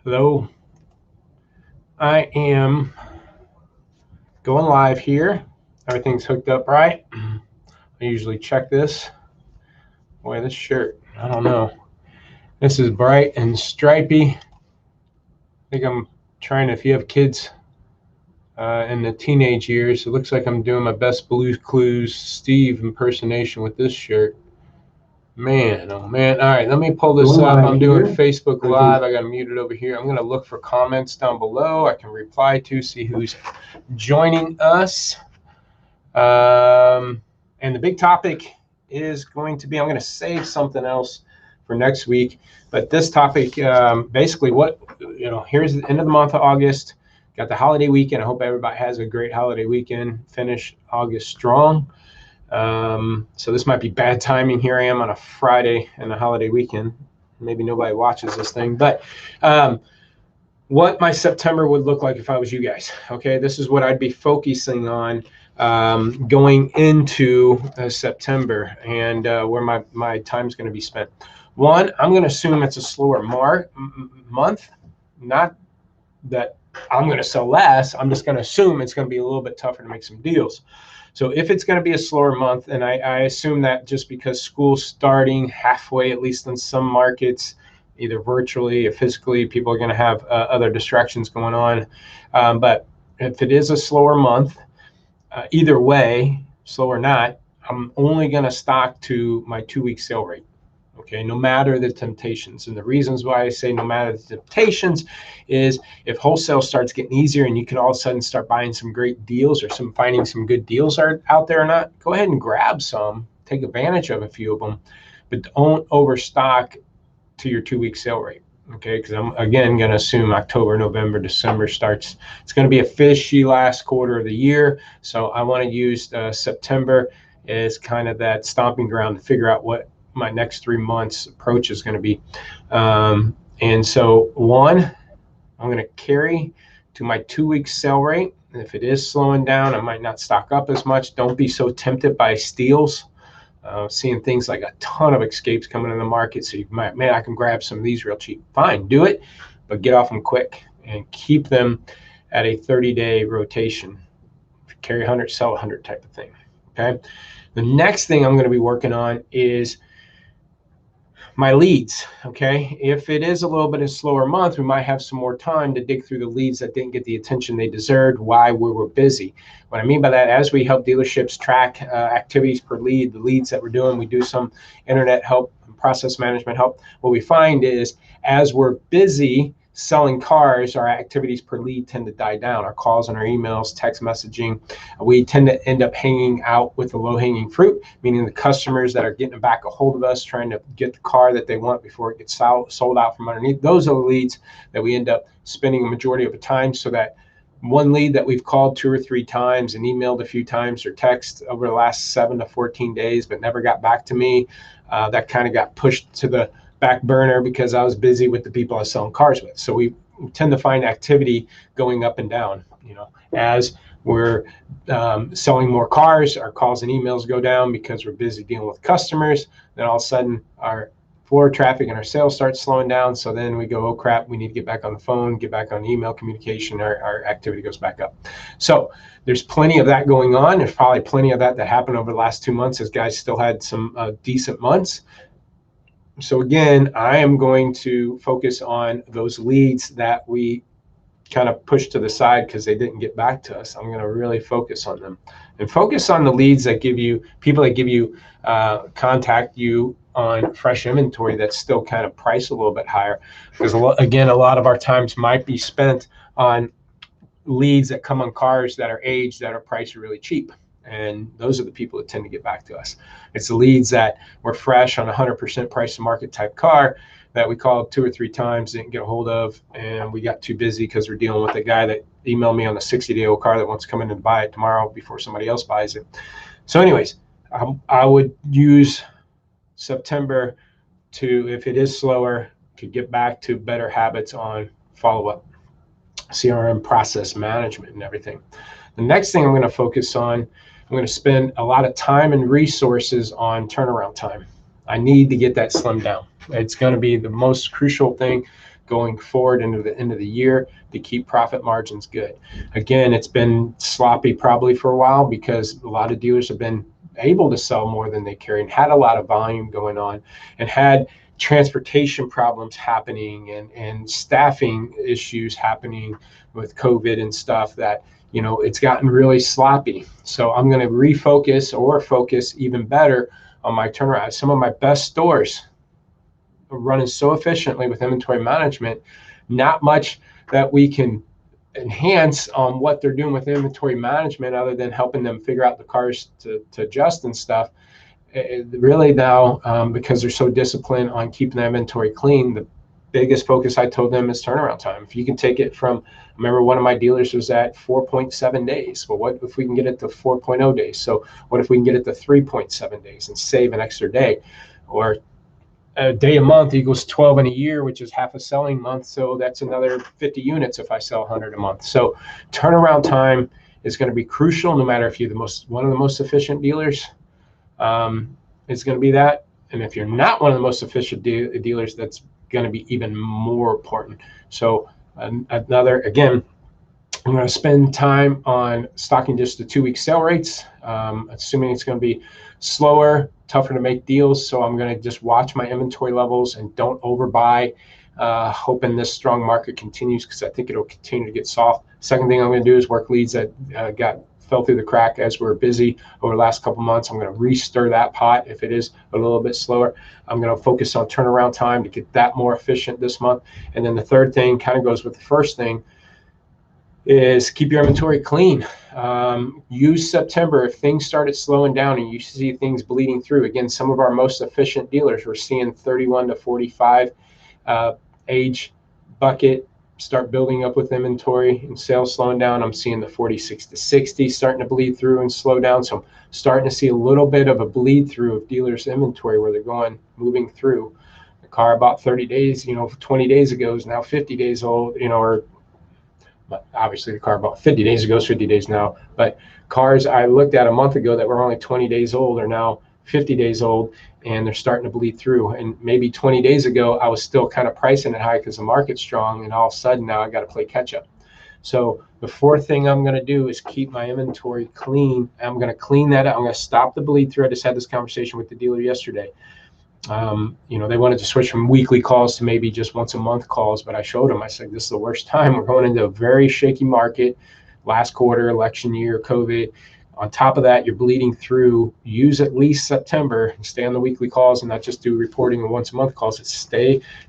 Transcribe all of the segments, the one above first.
Hello, I am going live here. Everything's hooked up right. I usually check this. Boy, this shirt, I don't know. This is bright and stripy. I think I'm trying to, if you have kids in the teenage years, it looks like I'm doing my best Blue's Clues Steve impersonation with this shirt. Man, oh man. All right, let me pull this up. I'm doing Facebook Live. I got to mute it over here. I'm going to look for comments down below I can reply to, see who's joining us. And the big topic is going to be, I'm going to save something else for next week. But this topic, basically here's the end of the month of August. Got the holiday weekend. I hope everybody has a great holiday weekend. Finish August strong. So this might be bad timing. Here I am on a Friday and a holiday weekend. Maybe nobody watches this thing, but what my September would look like if I was you guys. Okay, this is what I'd be focusing on going into September, and where my time's going to be spent. One, I'm going to assume it's a slower month. Not that I'm going to sell less. I'm just going to assume it's going to be a little bit tougher to make some deals. So if it's going to be a slower month, and I assume that just because school's starting halfway, at least in some markets, either virtually or physically, people are going to have other distractions going on. But if it is a slower month, either way, slow or not, I'm only going to stock to my 2-week sale rate. Okay, no matter the temptations. And the reasons why I say no matter the temptations is if wholesale starts getting easier and you can all of a sudden start buying some great deals or finding some good deals are out there or not, go ahead and grab some, take advantage of a few of them, but don't overstock to your 2-week sale rate. Okay, because I'm again going to assume October, November, December starts. It's going to be a fishy last quarter of the year. So I want to use September as kind of that stomping ground to figure out what my next 3 months approach is going to be. And so one, I'm going to carry to my 2-week sale rate. And if it is slowing down, I might not stock up as much. Don't be so tempted by steals. Seeing things like a ton of escapes coming in the market. So you might, man, I can grab some of these real cheap. Fine, do it, but get off them quick and keep them at a 30-day rotation. Carry 100, sell 100 type of thing. Okay. The next thing I'm going to be working on is my leads. Okay, if it is a little bit of a slower month, we might have some more time to dig through the leads that didn't get the attention they deserved while we were busy. What I mean by that, as we help dealerships track activities per lead, the leads that we're doing, we do some internet help, process management help. What we find is as we're busy selling cars, our activities per lead tend to die down. Our calls and our emails, text messaging, we tend to end up hanging out with the low-hanging fruit, meaning the customers that are getting back a hold of us, trying to get the car that they want before it gets sold out from underneath. Those are the leads that we end up spending a majority of the time, so that one lead that we've called 2 or 3 times and emailed a few times or text over the last 7 to 14 days but never got back to me, that kind of got pushed to the back burner because I was busy with the people I was selling cars with. So we tend to find activity going up and down. As we're selling more cars, our calls and emails go down because we're busy dealing with customers. Then all of a sudden our floor traffic and our sales start slowing down. So then we go, oh crap, we need to get back on the phone, get back on email communication. Our activity goes back up. So there's plenty of that going on. There's probably plenty of that happened over the last 2 months as guys still had some decent months. So again, I am going to focus on those leads that we kind of pushed to the side because they didn't get back to us. I'm going to really focus on them and focus on the leads that give you, people that give you, contact you on fresh inventory that's still kind of priced a little bit higher. Because again, a lot of our times might be spent on leads that come on cars that are aged, that are priced really cheap. And those are the people that tend to get back to us. It's the leads that were fresh on 100% price to market type car that we called 2 or 3 times, didn't get a hold of, and we got too busy because we're dealing with a guy that emailed me on a 60-day-old car that wants to come in and buy it tomorrow before somebody else buys it. So anyways, I would use September to, if it is slower, to get back to better habits on follow-up, CRM process management and everything. The next thing I'm going to focus on, I'm going to spend a lot of time and resources on turnaround time. I need to get that slimmed down. It's going to be the most crucial thing going forward into the end of the year to keep profit margins good. Again, it's been sloppy probably for a while because a lot of dealers have been able to sell more than they carry and had a lot of volume going on and had transportation problems happening and staffing issues happening with COVID and stuff that, you know, it's gotten really sloppy. So I'm going to refocus or focus even better on my turnaround. Some of my best stores are running so efficiently with inventory management, not much that we can enhance on what they're doing with inventory management other than helping them figure out the cars to adjust and stuff. Really now, because they're so disciplined on keeping the inventory clean, the biggest focus I told them is turnaround time. If you can take it from, remember one of my dealers was at 4.7 days. Well, what if we can get it to 4.0 days? So what if we can get it to 3.7 days and save an extra day? Or a day a month equals 12 in a year, which is half a selling month. So that's another 50 units if I sell 100 a month. So turnaround time is going to be crucial no matter if you're one of the most efficient dealers. It's going to be that. And if you're not one of the most efficient dealers, that's going to be even more important. So again, I'm going to spend time on stocking just the 2-week sale rates, assuming it's going to be slower, tougher to make deals. So I'm going to just watch my inventory levels and don't overbuy, hoping this strong market continues because I think it'll continue to get soft. Second thing I'm going to do is work leads that fell through the crack as we're busy over the last couple months. I'm going to re-stir that pot if it is a little bit slower. I'm going to focus on turnaround time to get that more efficient this month. And then the third thing kind of goes with the first thing is keep your inventory clean. Use September if things started slowing down and you see things bleeding through. Again, some of our most efficient dealers, we're seeing 31 to 45 age bucket start building up with inventory and sales slowing down. I'm seeing the 46 to 60 starting to bleed through and slow down. So I'm starting to see a little bit of a bleed through of dealers' inventory where they're moving through. The car about 30 days, 20 days ago is now 50 days old, or obviously the car about 50 days ago is 50 days now. But cars I looked at a month ago that were only 20 days old are now 50 days old, and they're starting to bleed through. And maybe 20 days ago, I was still kind of pricing it high because the market's strong, and all of a sudden now I got to play catch up. So the fourth thing I'm going to do is keep my inventory clean. I'm going to clean that up. I'm going to stop the bleed through. I just had this conversation with the dealer yesterday. They wanted to switch from weekly calls to maybe just once a month calls, but I showed them, I said, this is the worst time. We're going into a very shaky market, last quarter, election year, COVID. On top of that, you're bleeding through. Use at least September and stay on the weekly calls and not just do reporting and once a month calls.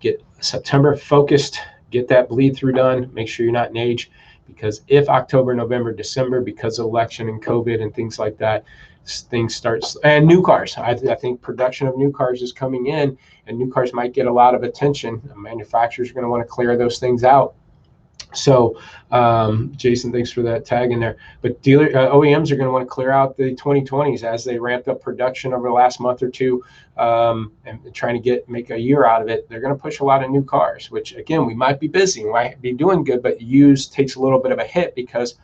Get September focused, get that bleed through done. Make sure you're not in age, because if October, November, December, because of election and COVID and things like that, things starts. And new cars. I think production of new cars is coming in, and new cars might get a lot of attention. Manufacturers are going to want to clear those things out. So, Jason, thanks for that tag in there. But OEMs are going to want to clear out the 2020s as they ramped up production over the last month or two, and trying to make a year out of it. They're going to push a lot of new cars, which again, we might be busy, we might be doing good, but used takes a little bit of a hit because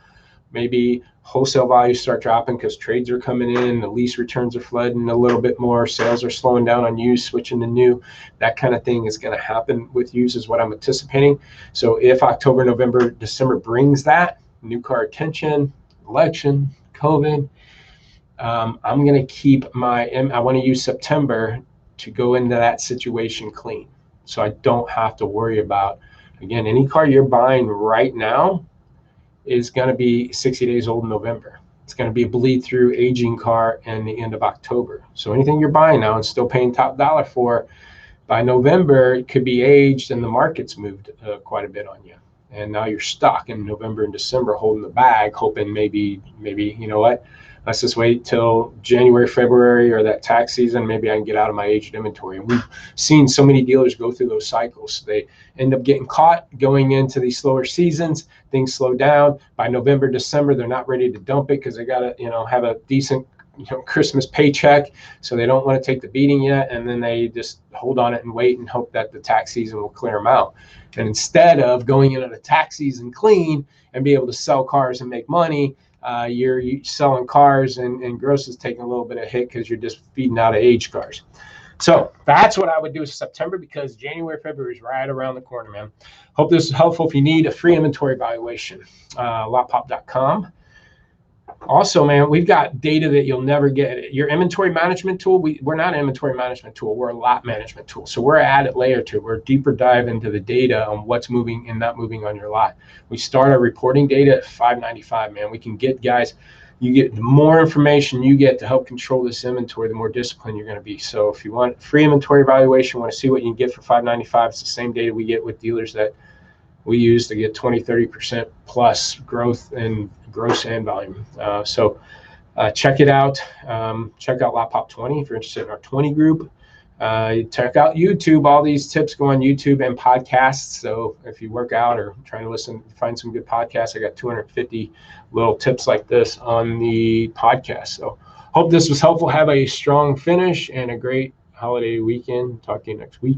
maybe wholesale values start dropping because trades are coming in, the lease returns are flooding a little bit more, sales are slowing down on used, switching to new. That kind of thing is going to happen with used is what I'm anticipating. So if October, November, December brings that, new car attention, election, COVID, I'm going to I want to use September to go into that situation clean. So I don't have to worry about, again, any car you're buying right now is going to be 60 days old in November. It's going to be a bleed through aging car in the end of October. So anything you're buying now and still paying top dollar for, by November, it could be aged and the market's moved quite a bit on you. And now you're stuck in November and December holding the bag, hoping maybe, you know what, let's just wait till January, February, or that tax season. Maybe I can get out of my aged inventory. And we've seen so many dealers go through those cycles. They end up getting caught going into these slower seasons. Things slow down. By November, December, they're not ready to dump it because they got to, have a decent, Christmas paycheck. So they don't want to take the beating yet. And then they just hold on it and wait and hope that the tax season will clear them out. And instead of going into the tax season clean and be able to sell cars and make money, you're selling cars and gross is taking a little bit of hit because you're just feeding out of aged cars. So that's what I would do in September, because January, February is right around the corner, man. Hope this is helpful. If you need a free inventory evaluation, lotpop.com. Also, man, we've got data that you'll never get. Your inventory management tool, we're not an inventory management tool. We're a lot management tool. So we're at it layer 2. We're a deeper dive into the data on what's moving and not moving on your lot. We start our reporting data at $5.95, man. We can get guys, you get the more information you get to help control this inventory, the more disciplined you're going to be. So if you want free inventory evaluation, want to see what you can get for $5.95, it's the same data we get with dealers that we use to get 20-30% plus growth in gross and volume. So check it out. Check out LotPop 20 if you're interested in our 20 group. Check out YouTube. All these tips go on YouTube and podcasts. So if you work out or trying to listen, find some good podcasts, I got 250 little tips like this on the podcast. So hope this was helpful. Have a strong finish and a great holiday weekend. Talk to you next week.